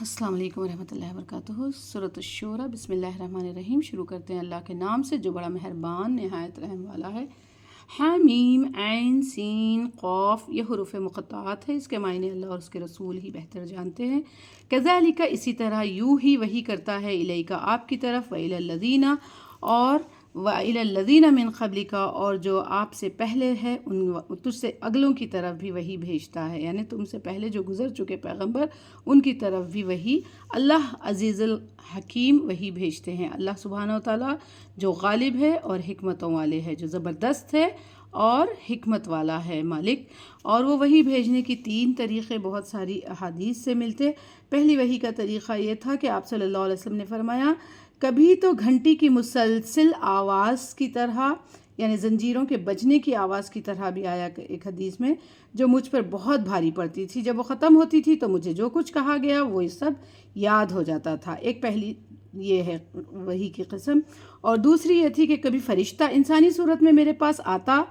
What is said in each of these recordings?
السلام علیکم ورحمۃ اللہ وبرکاتہ۔ سورۃ الشورى، بسم اللہ الرحمن الرحیم۔ شروع کرتے ہیں اللہ کے نام سے جو بڑا مہربان نہایت رحم والا ہے۔ حامیم، عین، سین، قاف، یہ حروف مقطعات ہے، اس کے معنی اللہ اور اس کے رسول ہی بہتر جانتے ہیں۔ کذالک، اسی طرح، یوں ہی وحی کرتا ہے، الیک، آپ کی طرف، وإلی الذین، اور وإلی الذین من قبلک، اور جو آپ سے پہلے ہے ان تجھ سے اگلوں کی طرف بھی وہی بھیجتا ہے، یعنی تم سے پہلے جو گزر چکے پیغمبر ان کی طرف بھی وہی اللہ عزیز الحکیم وہی بھیجتے ہیں۔ اللہ سبحانہ و تعالیٰ جو غالب ہے اور حکمتوں والے ہے، جو زبردست ہے اور حکمت والا ہے مالک، اور وہ وہی بھیجنے کی 3 طریقے بہت ساری احادیث سے ملتے۔ پہلی وحی کا طریقہ یہ تھا کہ آپ صلی اللہ علیہ وسلم نے فرمایا، کبھی تو گھنٹی کی مسلسل آواز کی طرح، یعنی زنجیروں کے بجنے کی آواز کی طرح بھی آیا ایک حدیث میں، جو مجھ پر بہت بھاری پڑتی تھی، جب وہ ختم ہوتی تھی تو مجھے جو کچھ کہا گیا وہ سب یاد ہو جاتا تھا۔ ایک پہلی یہ ہے وحی کی قسم، اور دوسری یہ تھی کہ کبھی فرشتہ انسانی صورت میں میرے پاس آتا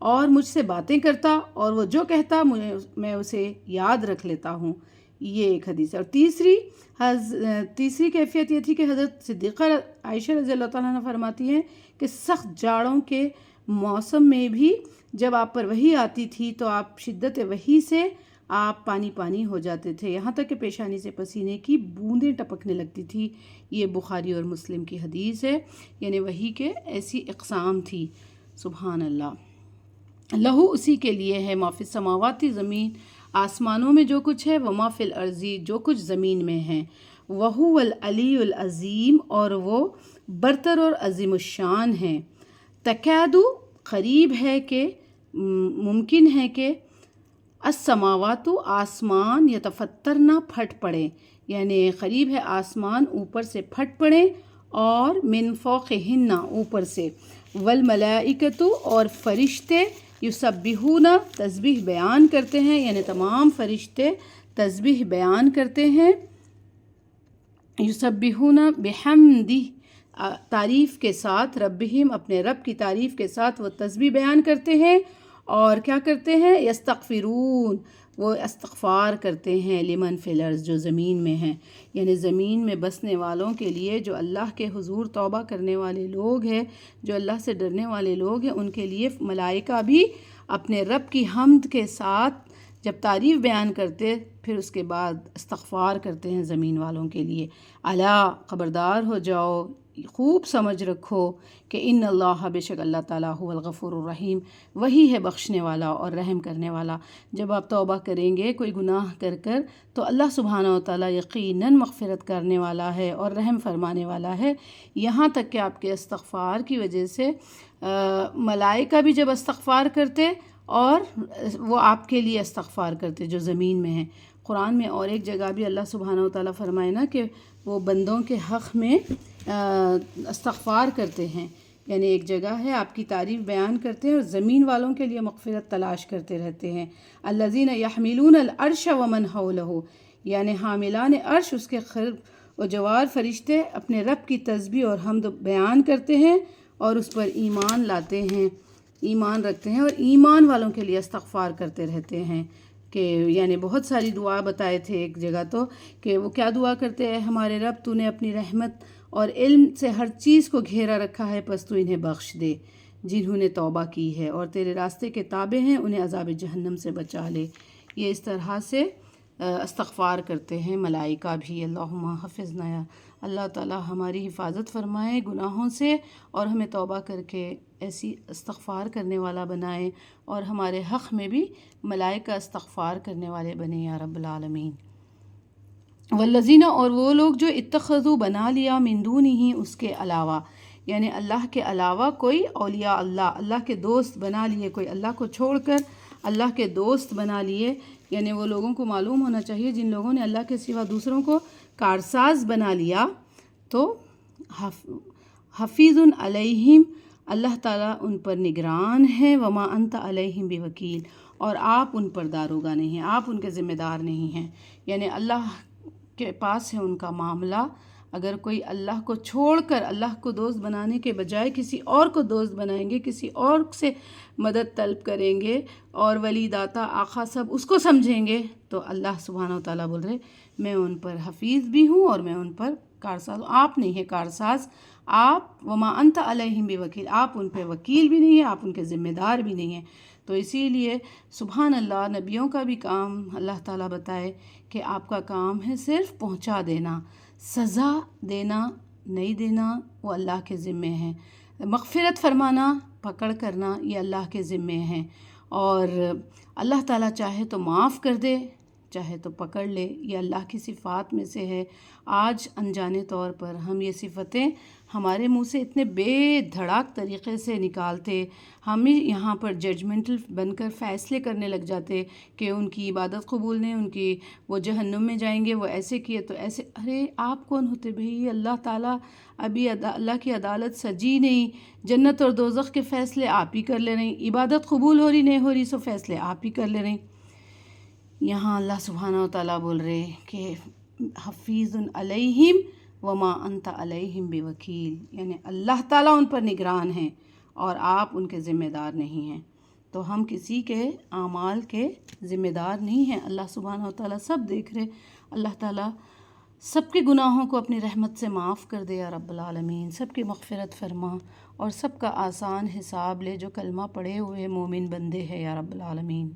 اور مجھ سے باتیں کرتا، اور وہ جو کہتا میں اسے یاد رکھ لیتا ہوں، یہ ایک حدیث ہے۔ اور تیسری کیفیت یہ تھی کہ حضرت صدیقہ عائشہ رضی اللہ تعالیٰ عنہ فرماتی ہیں کہ سخت جاڑوں کے موسم میں بھی جب آپ پر وحی آتی تھی تو آپ شدت وحی سے آپ پانی پانی ہو جاتے تھے، یہاں تک کہ پیشانی سے پسینے کی بوندیں ٹپکنے لگتی تھی۔ یہ بخاری اور مسلم کی حدیث ہے، یعنی وحی کے ایسی اقسام تھی۔ سبحان اللہ۔ لہو، اسی کے لیے ہے، ما فی السماوات، زمین آسمانوں میں جو کچھ ہے، وما فی الارض، جو کچھ زمین میں ہے، وہو العلی العظیم، اور وہ برتر اور عظیم الشان ہیں۔ تکادو، قریب ہے کہ ممکن ہے کہ السماوات، آسمان، یتفطرن، پھٹ پڑے، یعنی قریب ہے آسمان اوپر سے پھٹ پڑے، اور من فوقہن، اوپر سے، والملائکۃ، اور فرشتے، یسبحون، تسبیح بیان کرتے ہیں، یعنی تمام فرشتے تسبیح بیان کرتے ہیں، یسبحون بحمدہ، تعریف کے ساتھ، ربہم، اپنے رب کی تعریف کے ساتھ وہ تسبیح بیان کرتے ہیں، اور کیا کرتے ہیں، یستغفرون، وہ استغفار کرتے ہیں، لمن فی الارض، جو زمین میں ہیں، یعنی زمین میں بسنے والوں کے لیے، جو اللہ کے حضور توبہ کرنے والے لوگ ہیں، جو اللہ سے ڈرنے والے لوگ ہیں، ان کے لیے ملائکہ بھی اپنے رب کی حمد کے ساتھ جب تعریف بیان کرتے، پھر اس کے بعد استغفار کرتے ہیں زمین والوں کے لیے۔ الا، خبردار ہو جاؤ، خوب سمجھ رکھو کہ ان اللہ، بے شک اللہ تعالیٰ، هو الغفور الرحیم، وہی ہے بخشنے والا اور رحم کرنے والا۔ جب آپ توبہ کریں گے کوئی گناہ کر تو اللہ سبحانہ و تعالیٰ یقیناً مغفرت کرنے والا ہے اور رحم فرمانے والا ہے، یہاں تک کہ آپ کے استغفار کی وجہ سے ملائکہ بھی جب استغفار کرتے اور وہ آپ کے لیے استغفار کرتے جو زمین میں ہیں۔ قرآن میں اور ایک جگہ بھی اللہ سبحانہ و تعالیٰ فرمائے نا کہ وہ بندوں کے حق میں استغفار کرتے ہیں، یعنی ایک جگہ ہے آپ کی تعریف بیان کرتے ہیں اور زمین والوں کے لیے مغفرت تلاش کرتے رہتے ہیں۔ الذین یحملون العرش ومن حولہ، یعنی حاملان عرش، اس کے خلق و جوار فرشتے اپنے رب کی تسبیح اور حمد بیان کرتے ہیں اور اس پر ایمان لاتے ہیں، ایمان رکھتے ہیں، اور ایمان والوں کے لیے استغفار کرتے رہتے ہیں۔ کہ یعنی بہت ساری دعا بتائے تھے ایک جگہ تو، کہ وہ کیا دعا کرتے ہیں، ہمارے رب، تو نے اپنی رحمت اور علم سے ہر چیز کو گھیرا رکھا ہے، پس تو انہیں بخش دے جنہوں نے توبہ کی ہے، اور تیرے راستے کے تابع ہیں، انہیں عذاب جہنم سے بچا لے۔ یہ اس طرح سے استغفار کرتے ہیں ملائکہ بھی۔ اللہم حفظنا، یا اللہ تعالیٰ ہماری حفاظت فرمائے گناہوں سے، اور ہمیں توبہ کر کے ایسی استغفار کرنے والا بنائے، اور ہمارے حق میں بھی ملائکہ استغفار کرنے والے بنے یا رب العالمین۔ والذین، اور وہ لوگ جو اتخذوا، بنا لیا، من دونہ، اس کے علاوہ، یعنی اللہ کے علاوہ کوئی اولیاء اللہ، اللہ کے دوست بنا لیے، کوئی اللہ کو چھوڑ کر اللہ کے دوست بنا لیے، یعنی وہ لوگوں کو معلوم ہونا چاہیے جن لوگوں نے اللہ کے سوا دوسروں کو کارساز بنا لیا، تو حفیظ علیہم، اللہ تعالیٰ ان پر نگران ہے، وما انت علیہم بوکیل، اور آپ ان پر داروغہ نہیں ہیں، آپ ان کے ذمہ دار نہیں ہیں، یعنی اللہ کے پاس ہے ان کا معاملہ، اگر کوئی اللہ کو چھوڑ کر اللہ کو دوست بنانے کے بجائے کسی اور کو دوست بنائیں گے، کسی اور سے مدد طلب کریں گے اور ولی داتا آقا سب اس کو سمجھیں گے، تو اللہ سبحانہ و تعالیٰ بول رہے میں ان پر حفیظ بھی ہوں اور میں ان پر کارساز ہوں۔ آپ نہیں ہے کارساز، آپ وما انت علیہم بوکیل، آپ ان پہ وکیل بھی نہیں ہیں، آپ ان کے ذمہ دار بھی نہیں ہیں۔ تو اسی لیے سبحان اللہ، نبیوں کا بھی کام اللہ تعالیٰ بتائے کہ آپ کا کام ہے صرف پہنچا دینا، سزا دینا نہیں دینا وہ اللہ کے ذمے ہیں، مغفرت فرمانا، پکڑ کرنا یہ اللہ کے ذمے ہیں، اور اللہ تعالیٰ چاہے تو معاف کر دے، چاہے تو پکڑ لے، یہ اللہ کی صفات میں سے ہے۔ آج انجانے طور پر ہم یہ صفتیں ہمارے منہ سے اتنے بے دھڑاک طریقے سے نکالتے، ہم ہی یہاں پر ججمنٹل بن کر فیصلے کرنے لگ جاتے کہ ان کی عبادت قبول نہیں، ان کی وہ جہنم میں جائیں گے، وہ ایسے کیے تو ایسے۔ ارے آپ کون ہوتے بھئی؟ اللہ تعالیٰ ابھی اللہ کی عدالت سجی نہیں، جنت اور دوزخ کے فیصلے آپ ہی کر لے رہے ہیں، عبادت قبول ہو رہی نہیں ہو رہی سو فیصلے آپ ہی کر لے رہے ہیں۔ یہاں اللہ سبحانہ و تعالیٰ بول رہے کہ حفیظ علیہم وما انت علیہم بوکیل، یعنی اللہ تعالیٰ ان پر نگران ہیں اور آپ ان کے ذمہ دار نہیں ہیں۔ تو ہم کسی کے اعمال کے ذمہ دار نہیں ہیں، اللہ سبحانہ و تعالیٰ سب دیکھ رہے۔ اللہ تعالیٰ سب کے گناہوں کو اپنی رحمت سے معاف کر دے یا رب العالمین، سب کی مغفرت فرما اور سب کا آسان حساب لے، جو کلمہ پڑھے ہوئے مومن بندے ہیں یا رب العالمین۔